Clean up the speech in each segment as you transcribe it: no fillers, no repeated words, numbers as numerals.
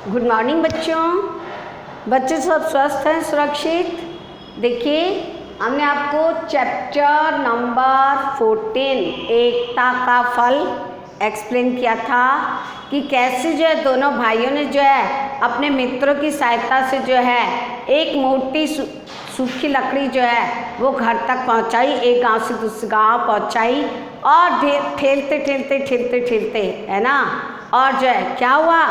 Good morning बच्चों। बच्चे सब स्वस्थ हैं, सुरक्षित। देखिए हमने आपको चैप्टर नंबर 14 एकता का फल एक्सप्लेन किया था कि कैसे जो है दोनों भाइयों ने जो है अपने मित्रों की सहायता से जो है एक मोटी सूखी लकड़ी जो है वो घर तक पहुंचाई, एक गांव से दूसरे गांव पहुंचाई और ठेलते है ना। और जो है क्या हुआ,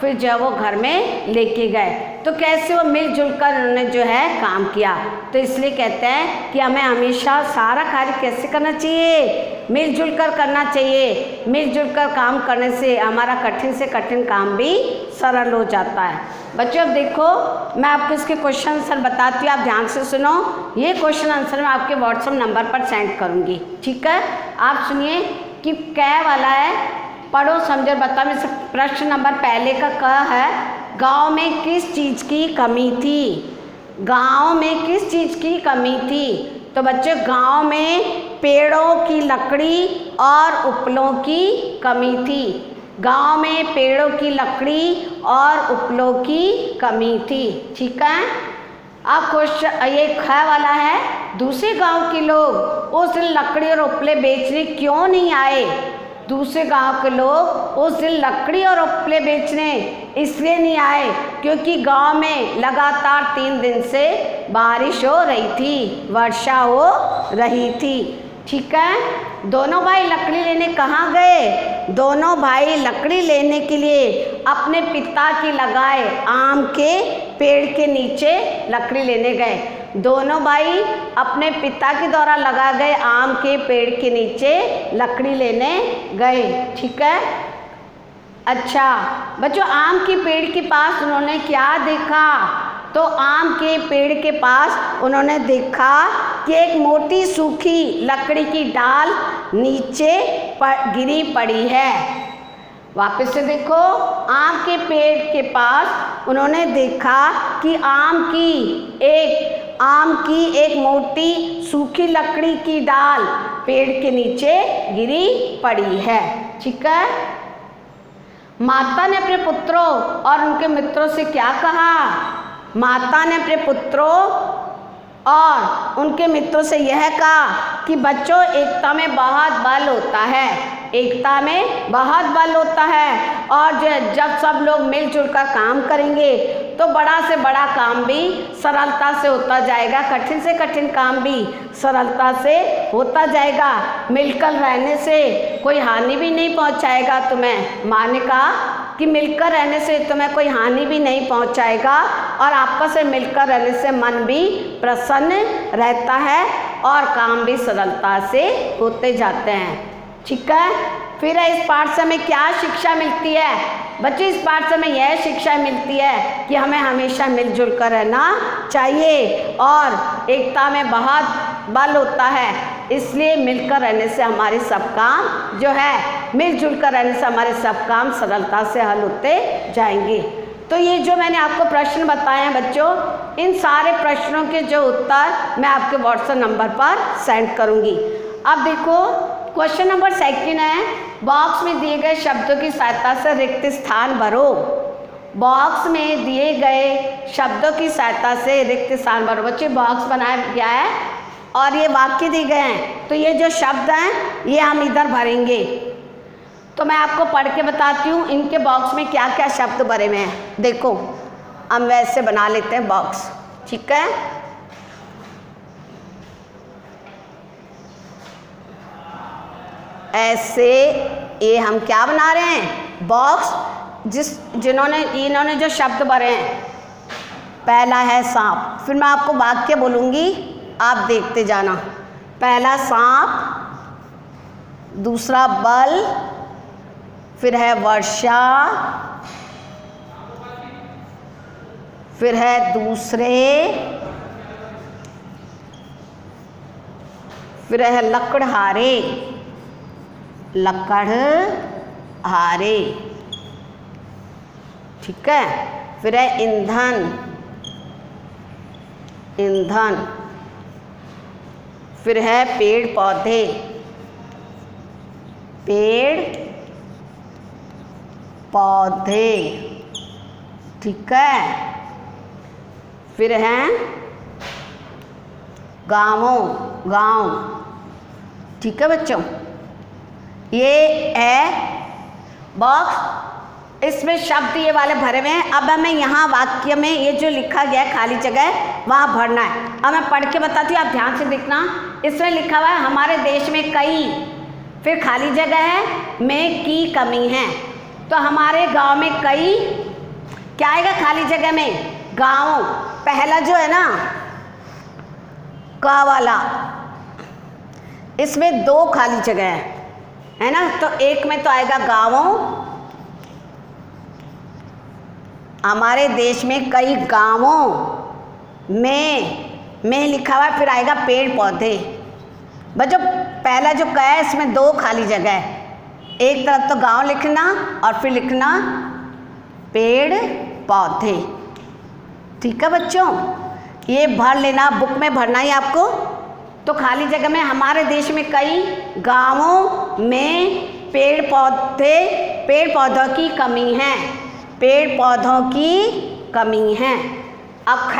फिर जो है वो घर में लेके गए। तो कैसे वो मिलजुल कर उन्होंने जो है काम किया। तो इसलिए कहते हैं कि हमें हमेशा सारा कार्य कैसे करना चाहिए, मिलजुल कर करना चाहिए। मिलजुल कर काम करने से हमारा कठिन से कठिन काम भी सरल हो जाता है। बच्चों अब देखो मैं आपको इसके क्वेश्चन आंसर बताती हूँ, आप ध्यान से सुनो। ये क्वेश्चन आंसर मैं आपके व्हाट्सएप नंबर पर सेंड करूँगी, ठीक है। आप सुनिए कि कै वाला है, पढ़ो समझो बताओ। में प्रश्न नंबर पहले का क है, गांव में किस चीज़ की कमी थी। गांव में किस चीज़ की कमी थी। तो बच्चों गांव में पेड़ों की लकड़ी और उपलों की कमी थी। गांव में पेड़ों की लकड़ी और उपलों की कमी थी, ठीक है। अब क्वेश्चन ये ख वाला है, दूसरे गांव के लोग उस दिन लकड़ी और उपले बेचने क्यों नहीं आए। दूसरे गांव के लोग उस दिन लकड़ी और उपले बेचने इसलिए नहीं आए क्योंकि गांव में लगातार 3 दिन से बारिश हो रही थी, वर्षा हो रही थी, ठीक है। दोनों भाई लकड़ी लेने कहाँ गए। दोनों भाई लकड़ी लेने के लिए अपने पिता की लगाए आम के पेड़ के नीचे लकड़ी लेने गए। दोनों भाई अपने पिता के द्वारा लगा गए आम के पेड़ के नीचे लकड़ी लेने गए, ठीक है। अच्छा बच्चों आम के पेड़ के पास उन्होंने क्या देखा। तो आम के पेड़ के पास उन्होंने देखा कि एक मोटी सूखी लकड़ी की डाल नीचे गिरी पड़ी है। वापस से देखो, आम के पेड़ के पास उन्होंने देखा कि आम की एक मोटी सूखी लकड़ी की डाल पेड़ के नीचे गिरी पड़ी है, ठीक है। माता ने अपने पुत्रों और उनके मित्रों से क्या कहा। माता ने अपने पुत्रों और उनके मित्रों से यह कहा कि बच्चों एकता में बहुत बल होता है। एकता में बहुत बल होता है और जब सब लोग मिलजुल कर काम करेंगे तो बड़ा से बड़ा काम भी सरलता से होता जाएगा, कठिन से कठिन काम भी सरलता से होता जाएगा। मिलकर रहने से कोई हानि भी नहीं पहुंचाएगा तुम्हें। माँ ने कहा कि मिलकर रहने से तुम्हें कोई हानि भी नहीं पहुंचाएगा और आपस में मिलकर रहने से मन भी प्रसन्न रहता है और काम भी सरलता से होते जाते हैं, ठीक है। फिर इस पाठ से हमें क्या शिक्षा मिलती है। बच्चों इस पाठ से हमें यह शिक्षा मिलती है कि हमें हमेशा मिलजुल कर रहना चाहिए और एकता में बहुत बल होता है। इसलिए मिलकर रहने से हमारे सब काम जो है, मिलजुल कर रहने से हमारे सब काम सरलता से हल होते जाएंगे। तो ये जो मैंने आपको प्रश्न बताए हैं बच्चों, इन सारे प्रश्नों के जो उत्तर मैं आपके व्हाट्सएप नंबर पर सेंड करूँगी। अब देखो क्वेश्चन नंबर 2 है, बॉक्स में दिए गए शब्दों की सहायता से रिक्त स्थान भरो। बॉक्स में दिए गए शब्दों की सहायता से रिक्त स्थान भरो। बच्चे बॉक्स बनाया गया है और ये वाक्य दिए गए हैं, तो ये जो शब्द हैं ये हम इधर भरेंगे। तो मैं आपको पढ़ के बताती हूँ इनके बॉक्स में क्या क्या शब्द भरे हुए हैं। देखो हम वैसे बना लेते हैं बॉक्स, ठीक है। ऐसे ये हम क्या बना रहे हैं, बॉक्स। इन्होंने जो शब्द भरे हैं, पहला है सांप। फिर मैं आपको वाक्य बोलूँगी, आप देखते जाना। पहला सांप, दूसरा बल, फिर है वर्षा, फिर है दूसरे, फिर है लकड़हारे, ठीक है। फिर है ईंधन, फिर है पेड़ पौधे, ठीक है। फिर हैं गाँवों, गाँव, ठीक है बच्चों। ये है बॉक्स, इसमें शब्द ये वाले भरे हुए हैं। अब हमें यहाँ वाक्य में ये जो लिखा गया है खाली जगह वहाँ भरना है। अब मैं पढ़ के बताती हूँ, आप ध्यान से देखना। इसमें लिखा हुआ है हमारे देश में कई, फिर खाली जगह है में की कमी है। तो हमारे गांव में कई, क्या आएगा खाली जगह में? गाँव। पहला जो है ना का वाला, इसमें 2 खाली जगह है ना, तो एक में तो आएगा गाँवों, हमारे देश में कई गाँवों में लिखा हुआ है, फिर आएगा पेड़ पौधे। बच्चों पहला जो का है इसमें 2 खाली जगह है, एक तरफ तो गांव लिखना और फिर लिखना पेड़ पौधे, ठीक है बच्चों। ये भर लेना, बुक में भरना ही आपको। तो खाली जगह में हमारे देश में कई गाँवों में पेड़ पौधों की कमी है, पेड़ पौधों की कमी है। अब ख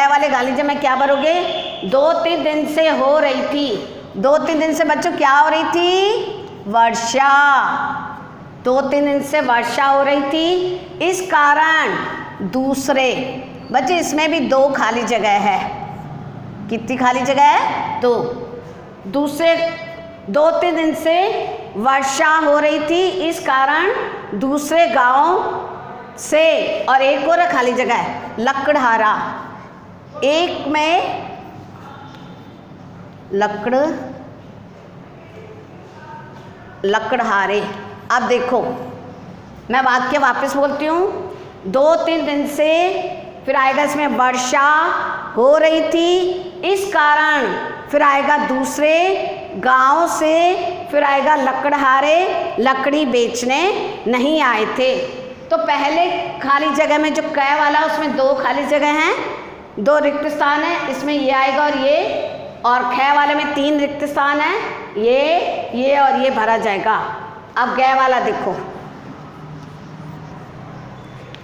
वाले खाली जगह में क्या भरोगे? 2-3 दिन से हो रही थी, 2-3 दिन से बच्चों क्या हो रही थी? वर्षा। 2-3 दिन से वर्षा हो रही थी, इस कारण दूसरे, बच्चों इसमें भी 2 खाली जगह है। कितनी खाली जगह है? 2। दूसरे 2-3 दिन से वर्षा हो रही थी, इस कारण दूसरे गांव से, और एक और खाली जगह है लकड़हारा, एक में लकड़हारे। अब देखो मैं वाक्य वापस बोलती हूँ। 2-3 दिन से, फिर आएगा इसमें वर्षा हो रही थी, इस कारण, फिर आएगा दूसरे गांव से, फिर आएगा लकड़हारे, लकड़ी बेचने नहीं आए थे। तो पहले खाली जगह में जो क वाला उसमें 2 खाली जगह हैं, 2 रिक्त स्थान है, इसमें ये आएगा और ख वाले में 3 रिक्त स्थान है, ये और ये भरा जाएगा। अब ग वाला देखो,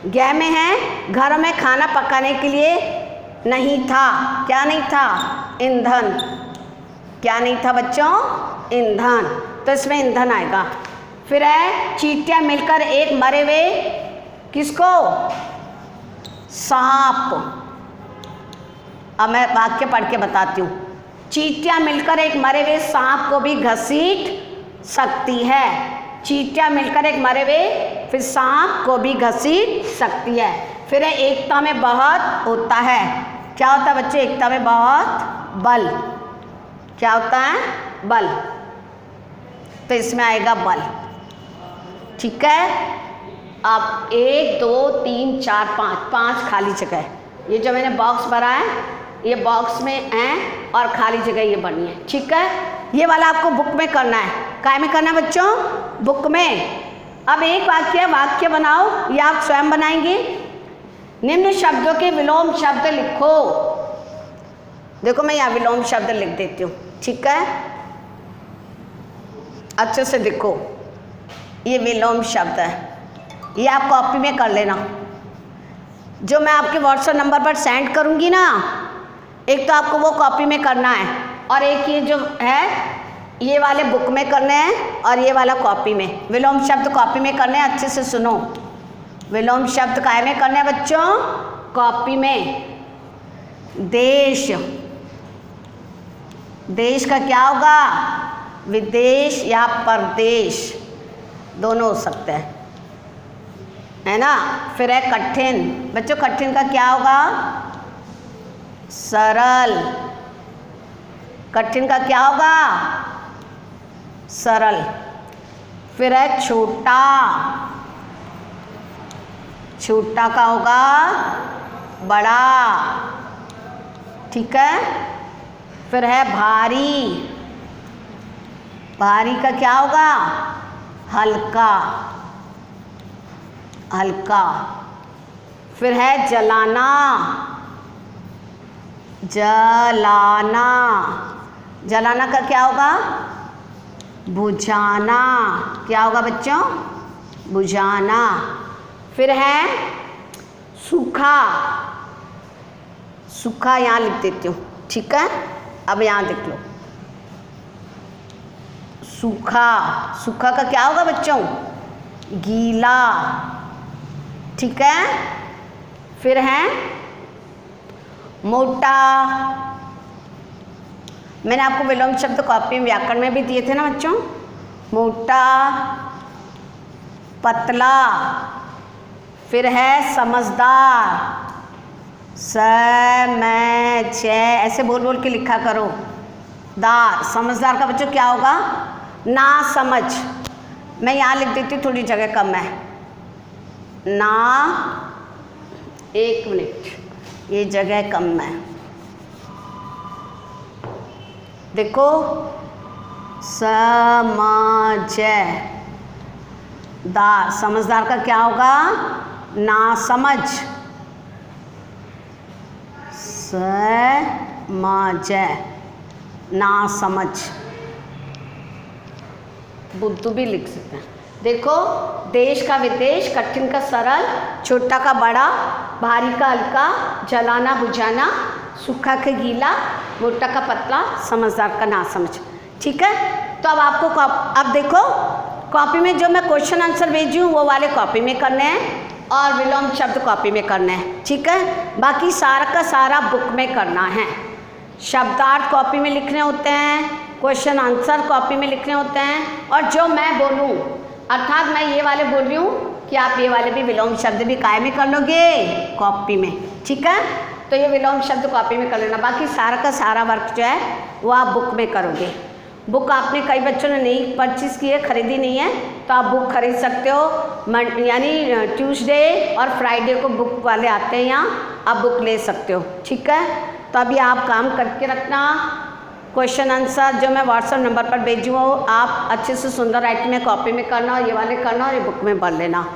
ग में है घरों में खाना पकाने के लिए नहीं था, क्या नहीं था? ईंधन। क्या नहीं था बच्चों? ईंधन, तो इसमें ईंधन आएगा। फिर है चींटियां मिलकर एक मरे हुए, किसको? सांप। अब मैं वाक्य पढ़ के बताती हूँ। चींटियां मिलकर एक मरे हुए सांप को भी घसीट सकती है। चींटियां मिलकर एक मरे हुए फिर सांप को भी घसीट सकती है। फिर है एकता में बहुत होता है। क्या होता है बच्चे? एकता में बहुत बल। क्या होता है? बल। तो इसमें आएगा बल, ठीक है। अब 1 2 3 4 5 खाली जगह है। ये जो मैंने बॉक्स भरा है, ये बॉक्स में है और खाली जगह ये बनी है, ठीक है। ये वाला आपको बुक में करना है। काय में करना है बच्चों? बुक में। अब एक वाक्य बनाओ, ये आप स्वयं बनाएंगे। निम्न शब्दों के विलोम शब्द लिखो। देखो मैं यहाँ विलोम शब्द लिख देती हूँ, ठीक है। अच्छे से देखो, ये विलोम शब्द है, ये आप कॉपी में कर लेना। जो मैं आपके व्हाट्सएप नंबर पर सेंड करूँगी ना, एक तो आपको वो कॉपी में करना है और एक ये जो है ये वाले बुक में करने हैं और ये वाला कॉपी में। विलोम शब्द कॉपी में करने हैं, अच्छे से सुनो। विलोम शब्द काय में करने हैं बच्चों? कॉपी में। देश, देश का क्या होगा? विदेश या परदेश, दोनों हो सकते हैं, है ना। फिर है कठिन। बच्चों कठिन का क्या होगा? सरल। कठिन का क्या होगा? सरल। फिर है छोटा। छोटा का होगा बड़ा, ठीक है। फिर है भारी। भारी का क्या होगा? हल्का। हल्का। फिर है जलाना। जलाना। जलाना का क्या होगा? बुझाना। क्या होगा बच्चों? बुझाना। फिर है सूखा, सूखा यहाँ लिख देती हूँ, ठीक है। अब यहाँ देख लो, सूखा, सूखा का क्या होगा बच्चों? गीला, ठीक है। फिर है मोटा, मैंने आपको विलोम शब्द कॉपी में व्याकरण में भी दिए थे ना बच्चों। मोटा, पतला। फिर है समझदार, ऐसे बोल बोल के लिखा करो। दार, समझदार का बच्चों क्या होगा? ना समझ। मैं यहाँ लिख देती हूँ, थोड़ी जगह कम है ना, एक मिनट, ये जगह कम है। देखो, समझदार, समझदार का क्या होगा? ना समझ। ना समझ, बुद्धू भी लिख सकते हैं। देखो, देश का विदेश, कठिन का सरल, छोटा का बड़ा, भारी का हल्का, जलाना बुझाना, सूखा का गीला, मोटा का पतला, समझदार का ना समझ, ठीक है। तो अब आपको अब देखो, कॉपी में जो मैं क्वेश्चन आंसर भेजी हूँ वो वाले कॉपी में करने हैं और विलोम शब्द कॉपी में करने हैं, ठीक है। बाकी सारा का सारा बुक में करना है। शब्दार्थ कॉपी में लिखने होते हैं, क्वेश्चन आंसर कॉपी में लिखने होते हैं, और जो मैं बोलूँ, अर्थात मैं ये वाले बोल रही हूँ कि आप ये वाले भी विलोम शब्द भी काय में कर लोगे? कॉपी में, ठीक है। तो ये विलोम शब्द कॉपी में कर लेना, बाकी सारा का सारा वर्क जो है वो आप बुक में करोगे। बुक आपने, कई बच्चों ने नहीं परचेज़ की है, ख़रीदी नहीं है, तो आप बुक खरीद सकते हो। यानी ट्यूसडे और फ्राइडे को बुक वाले आते हैं यहाँ, आप बुक ले सकते हो, ठीक है। तो अभी आप काम करके रखना। क्वेश्चन आंसर जो मैं व्हाट्सएप नंबर पर भेजी हूँ, आप अच्छे से सुंदर राइटिंग में कॉपी में करना, और ये वाले करना, और ये बुक में पढ़ लेना,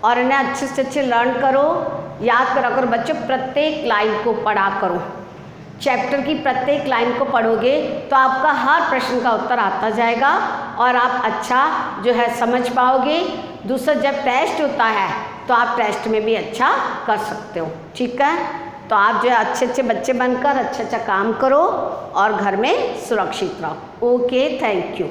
और इन्हें अच्छे से अच्छे लर्न करो, याद करा करो बच्चों। प्रत्येक लाइन को पढ़ा करो, चैप्टर की प्रत्येक लाइन को पढ़ोगे तो आपका हर प्रश्न का उत्तर आता जाएगा और आप अच्छा जो है समझ पाओगे। दूसरा, जब टेस्ट होता है तो आप टेस्ट में भी अच्छा कर सकते हो, ठीक है। तो आप जो है अच्छे अच्छे बच्चे बनकर अच्छा अच्छा काम करो और घर में सुरक्षित रहो। Okay, thank you.